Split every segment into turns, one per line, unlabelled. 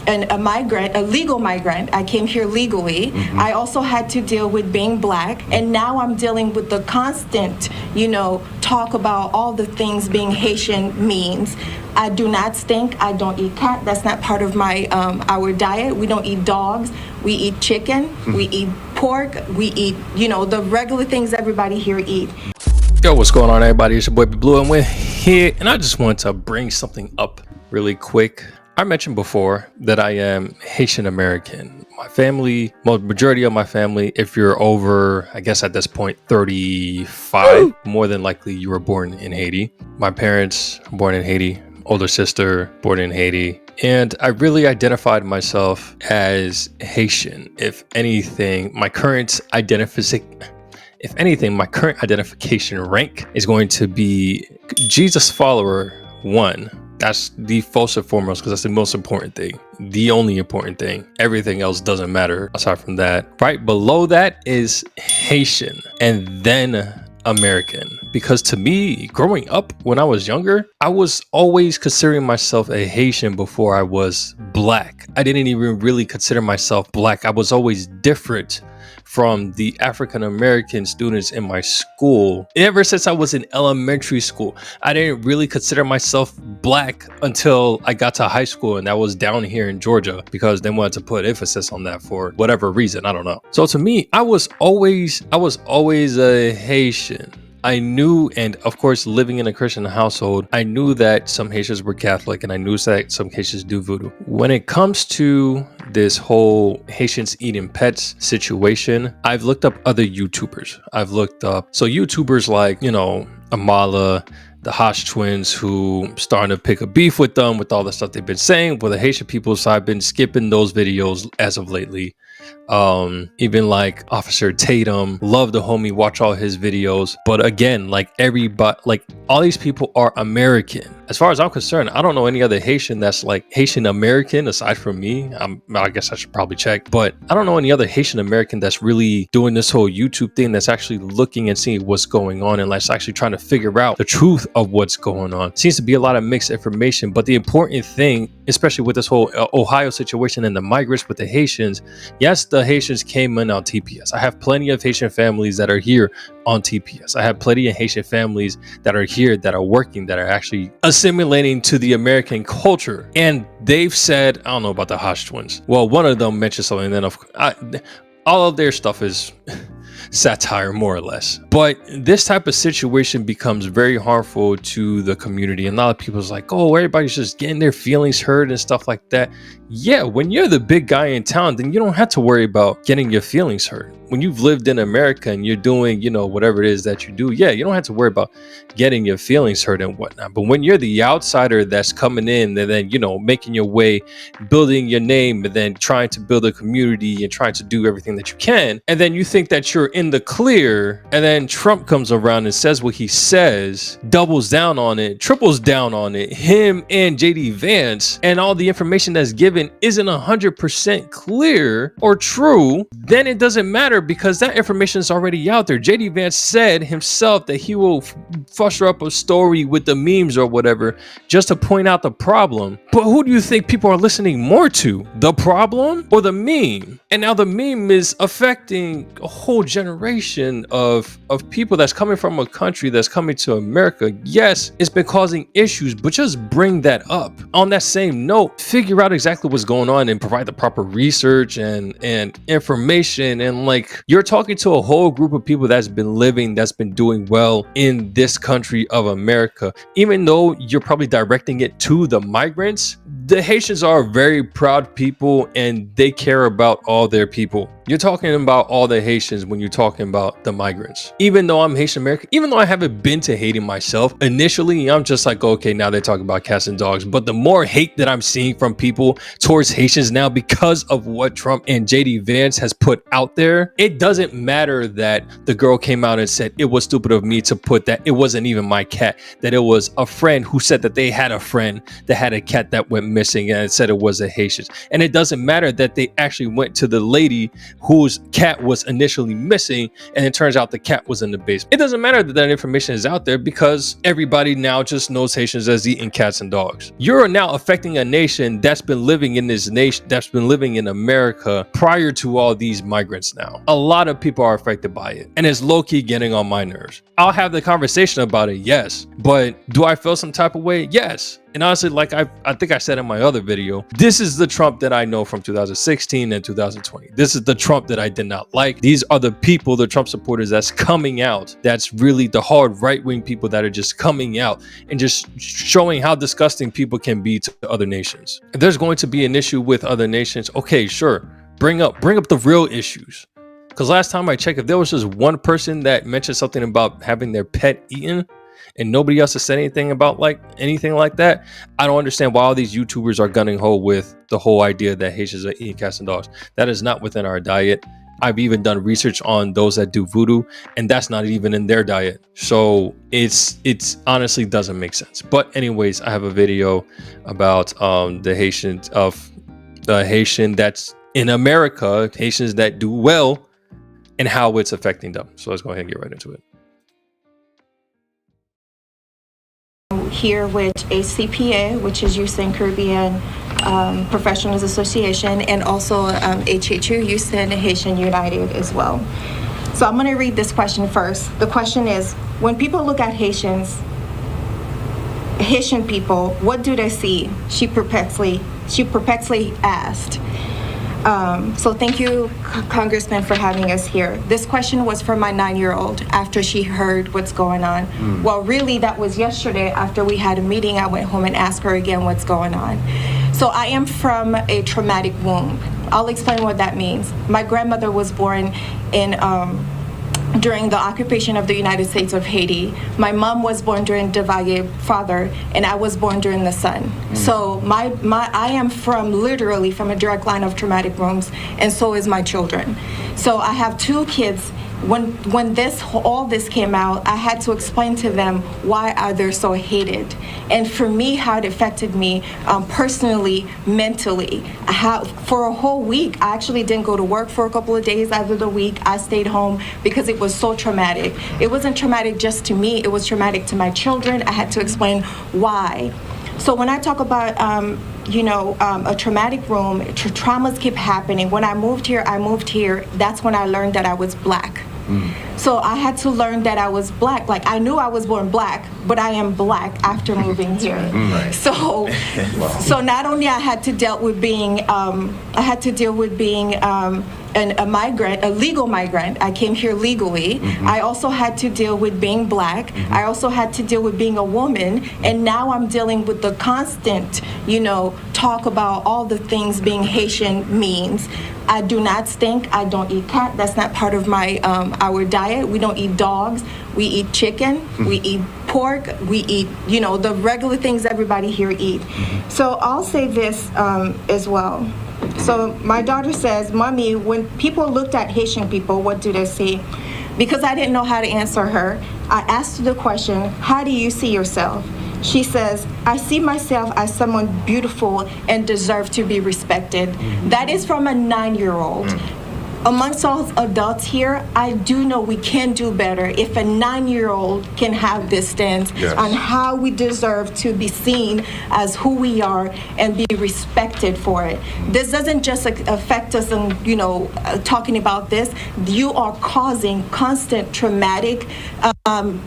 a migrant, a legal migrant. I came here legally. I also had to deal with being black, and now I'm dealing with the constant, talk about all the things being Haitian means. I do not stink. I don't eat cat. That's not part of our diet. We don't eat dogs. We eat chicken. We eat pork. We eat, the regular things everybody here eat.
Yo, what's going on, everybody? It's your boy Big Blue, and we're here, and I just want to bring something up really quick. I mentioned before that I am Haitian American. My family, majority of my family, if you're over, I guess at this point, 35, more than likely you were born in Haiti. My parents were born in Haiti, older sister born in Haiti. And I really identified myself as Haitian. If anything, my current identification rank is going to be Jesus follower 1. That's the first and foremost, because that's the most important thing. The only important thing. Everything else doesn't matter aside from that. Right below that is Haitian, and then American. Because to me, growing up when I was younger, I was always considering myself a Haitian before I was black. I didn't even really consider myself black. I was always different from the African American students in my school. Ever since I was in elementary school, I didn't really consider myself black until I got to high school, and that was down here in Georgia, because they wanted to put emphasis on that for whatever reason. I don't know. So to me, I was always a Haitian. I knew, and of course, living in a Christian household, I knew that some Haitians were Catholic, and I knew that some Haitians do voodoo. When it comes to this whole Haitians eating pets situation, I've looked up other YouTubers. YouTubers like, Amala, the Hosh twins, who starting to pick a beef with them with all the stuff they've been saying for the Haitian people. So I've been skipping those videos as of lately. Even like Officer Tatum, love the homie, watch all his videos. But again, all these people are American. As far as I'm concerned, I don't know any other Haitian that's like Haitian American aside from me. I guess I should probably check, but I don't know any other Haitian American that's really doing this whole YouTube thing, that's actually looking and seeing what's going on, and that's actually trying to figure out the truth of what's going on. Seems to be a lot of mixed information, but the important thing, especially with this whole Ohio situation and the migrants with the Haitians, yes, the Haitians came in on TPS. I have plenty of Haitian families that are here on TPS. I have plenty of Haitian families that are here, that are working, that are actually assimilating to the American culture. And they've said, I don't know about the Hosh twins. Well, one of them mentioned something, and then all of their stuff is satire, more or less. But this type of situation becomes very harmful to the community. And a lot of people's like, oh, everybody's just getting their feelings hurt and stuff like that. Yeah, when you're the big guy in town, then you don't have to worry about getting your feelings hurt. When you've lived in America and you're doing, whatever it is that you do, yeah, you don't have to worry about getting your feelings hurt and whatnot. But when you're the outsider that's coming in and then, making your way, building your name, and then trying to build a community and trying to do everything that you can, and then you think that you're in the clear, and then Trump comes around and says what he says, doubles down on it, triples down on it, him and JD Vance, and all the information that's given isn't 100% clear or true, then it doesn't matter, because that information is already out there. JD Vance said himself that he will foster up a story with the memes or whatever just to point out the problem. But who do you think people are listening more to? The problem or the meme? And now the meme is affecting a whole generation of people that's coming from a country that's coming to America. Yes, it's been causing issues, but just bring that up. On that same note, figure out exactly what's going on and provide the proper research and information. And you're talking to a whole group of people that's been doing well in this country of America. Even though you're probably directing it to the migrants, the Haitians are a very proud people, and they care about all their people. You're talking about all the Haitians when you're talking about the migrants. Even though I'm Haitian American, even though I haven't been to Haiti myself, initially I'm just like, okay, now they're talking about cats and dogs. But the more hate that I'm seeing from people towards Haitians now because of what Trump and JD Vance has put out there, it doesn't matter that the girl came out and said it was stupid of me to put that it wasn't even my cat, that it was a friend who said that they had a friend that had a cat that went missing, and it said it was a Haitian. And it doesn't matter that they actually went to the lady whose cat was initially missing, and it turns out the cat was in the basement. It doesn't matter that that information is out there because everybody now just knows Haitians as eating cats and dogs. You're now affecting a nation that's been living in this nation, that's been living in America prior to all these migrants now. A lot of people are affected by it, and it's low-key getting on my nerves. I'll have the conversation about it, yes, but do I feel some type of way? Yes. And honestly, like I think I said in my other video, this is the Trump that I know from 2016 and 2020. This is the Trump that I did not like. These are the people, the Trump supporters that's coming out. That's really the hard right-wing people that are just coming out and just showing how disgusting people can be to other nations. If there's going to be an issue with other nations, okay, sure, bring up the real issues. Because last time I checked, if there was just one person that mentioned something about having their pet eaten, and nobody else has said anything about anything like that, I don't understand why all these YouTubers are gunning ho with the whole idea that Haitians are eating cats and dogs. That is not within our diet. I've even done research on those that do voodoo, and that's not even in their diet. So it's honestly doesn't make sense. But anyways, I have a video about the Haitian that's in America, Haitians that do well, and how it's affecting them. So let's go ahead and get right into it.
Here with ACPA, which is Youth and Caribbean Professionals Association, and also HHU, Youth and Haitian United as well. So I'm going to read this question first. The question is, when people look at Haitian people, what do they see? She perplexly asked. So thank you, Congressman, for having us here. This question was for my 9-year-old after she heard what's going on. Well, really, that was yesterday after we had a meeting. I went home and asked her again what's going on. So I am from a traumatic womb. I'll explain what that means. My grandmother was born during the occupation of the United States of Haiti. My mom was born during Duvalier father, and I was born during the son. So I am literally from a direct line of traumatic wombs, and so is my children. So I have 2 kids. When all this came out, I had to explain to them why are they so hated, and for me, how it affected me personally, mentally. For a whole week, I actually didn't go to work for a couple of days out of the week. I stayed home because it was so traumatic. It wasn't traumatic just to me, it was traumatic to my children. I had to explain why. So when I talk about a traumatic room, traumas keep happening. When I moved here, that's when I learned that I was Black. So I had to learn that I was Black. Like, I knew I was born Black, but I am Black after moving here. Right. So not only I had to deal with being a migrant, a legal migrant. I came here legally. I also had to deal with being Black. I also had to deal with being a woman. And now I'm dealing with the constant, talk about all the things being Haitian means. I do not stink. I don't eat cat. That's not part of our diet. We don't eat dogs. We eat chicken. We eat pork. We eat, the regular things everybody here eat. So I'll say this as well. So my daughter says, Mommy, when people looked at Haitian people, what do they see? Because I didn't know how to answer her, I asked her the question, how do you see yourself? She says, I see myself as someone beautiful and deserve to be respected. That is from a 9-year-old. Amongst all adults here, I do know we can do better if a 9-year-old can have this stance on how we deserve to be seen as who we are and be respected for it. This doesn't just affect us in, talking about this. You are causing constant traumatic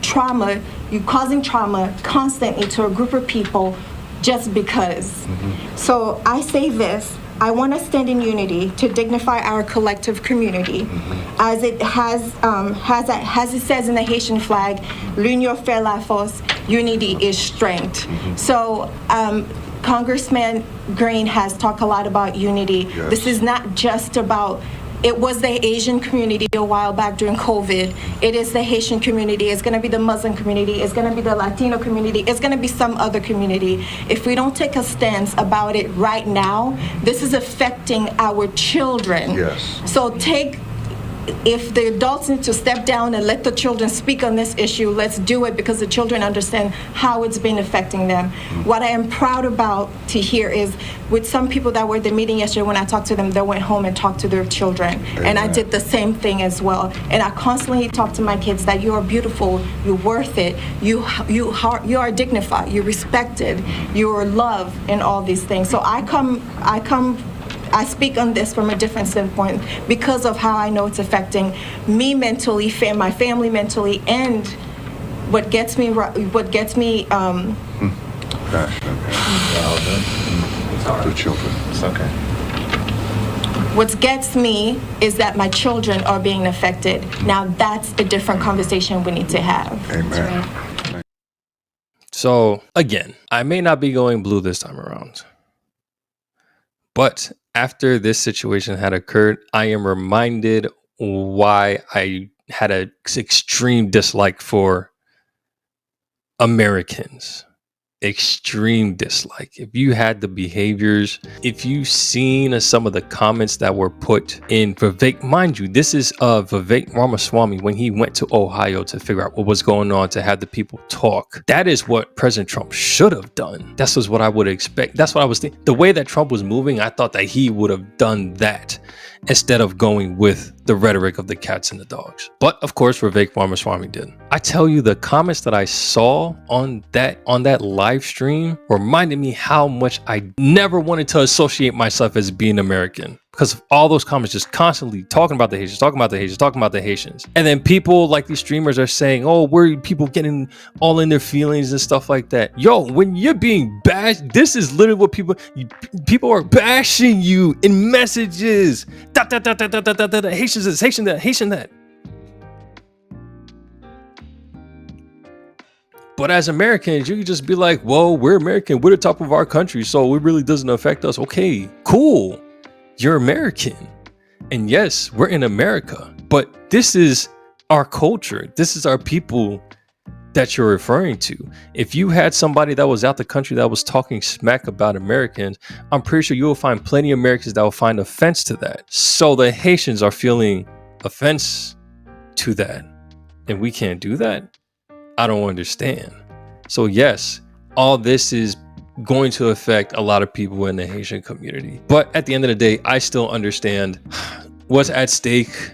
trauma. You're causing trauma constantly to a group of people just because. So I say this. I want to stand in unity to dignify our collective community, as it as it says in the Haitian flag, "L'union fait la force." Unity is strength. So, Congressman Green has talked a lot about unity. This is not just about. It was the Asian community a while back during COVID. It is the Haitian community. It's going to be the Muslim community. It's going to be the Latino community. It's going to be some other community. If we don't take a stance about it right now, this is affecting our children. So if the adults need to step down and let the children speak on this issue, let's do it, because the children understand how it's been affecting them. What I am proud about to hear is, with some people that were at the meeting yesterday, when I talked to them, they went home and talked to their children. And I did the same thing as well. And I constantly talk to my kids that you are beautiful, you're worth it, you are dignified, you're respected, you're loved, and all these things. So I speak on this from a different standpoint because of how I know it's affecting me mentally, my family mentally, and what gets me.
Gosh, okay. The children.
It's okay.
What gets me is that my children are being affected. Now that's a different conversation we need to have.
Amen.
So again, I may not be going blue this time around, but after this situation had occurred, I am reminded why I had an extreme dislike for Americans. Extreme dislike. If you had the behaviors, if you seen some of the comments that were put in Vivek, mind you, this is Vivek Ramaswamy when he went to Ohio to figure out what was going on, to have the people talk. That is what President Trump should have done. That's what I would expect. That's what I was thinking. The way that Trump was moving, I thought that he would have done that instead of going with the rhetoric of the cats and the dogs. But of course, Vivek Ramaswamy did. I tell you, the comments that I saw on that live stream reminded me how much I never wanted to associate myself as being American, because of all those comments just constantly talking about the Haitians, talking about the Haitians, talking about the Haitians. And then people like these streamers are saying, oh, we're people getting all in their feelings and stuff like that. Yo, when you're being bashed, this is literally what people are bashing you in messages. Haitians this, Haitian that, Haitian that. But as Americans, you can just be like, well, we're American, we're the top of our country, so it really doesn't affect us. Okay, cool. You're American. And yes, we're in America, but this is our culture. This is our people that you're referring to. If you had somebody that was out the country that was talking smack about Americans, I'm pretty sure you will find plenty of Americans that will find offense to that. So the Haitians are feeling offense to that, and we can't do that? I don't understand. So yes, all this is going to affect a lot of people in the Haitian community. But at the end of the day, I still understand what's at stake.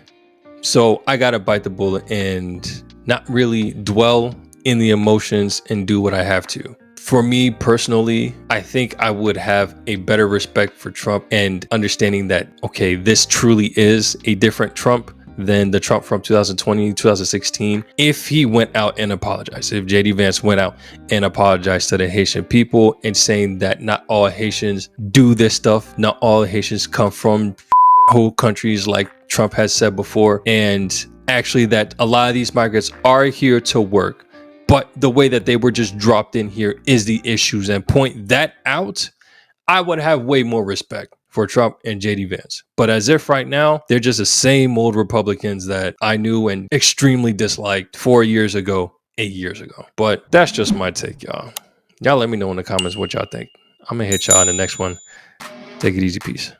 So I gotta bite the bullet and not really dwell in the emotions and do what I have to. For me personally, I think I would have a better respect for Trump and understanding that, okay, this truly is a different Trump than the Trump from 2020, 2016. If he went out and apologized, if JD Vance went out and apologized to the Haitian people and saying that not all Haitians do this stuff, not all Haitians come from whole countries like Trump has said before, and actually that a lot of these migrants are here to work, but the way that they were just dropped in here is the issues, and point that out, I would have way more respect for Trump and JD Vance. But as if right now, they're just the same old Republicans that I knew and extremely disliked 4 years ago, 8 years ago. But that's just my take, y'all. Y'all let me know in the comments what y'all think. I'm gonna hit y'all in the next one. Take it easy, peace.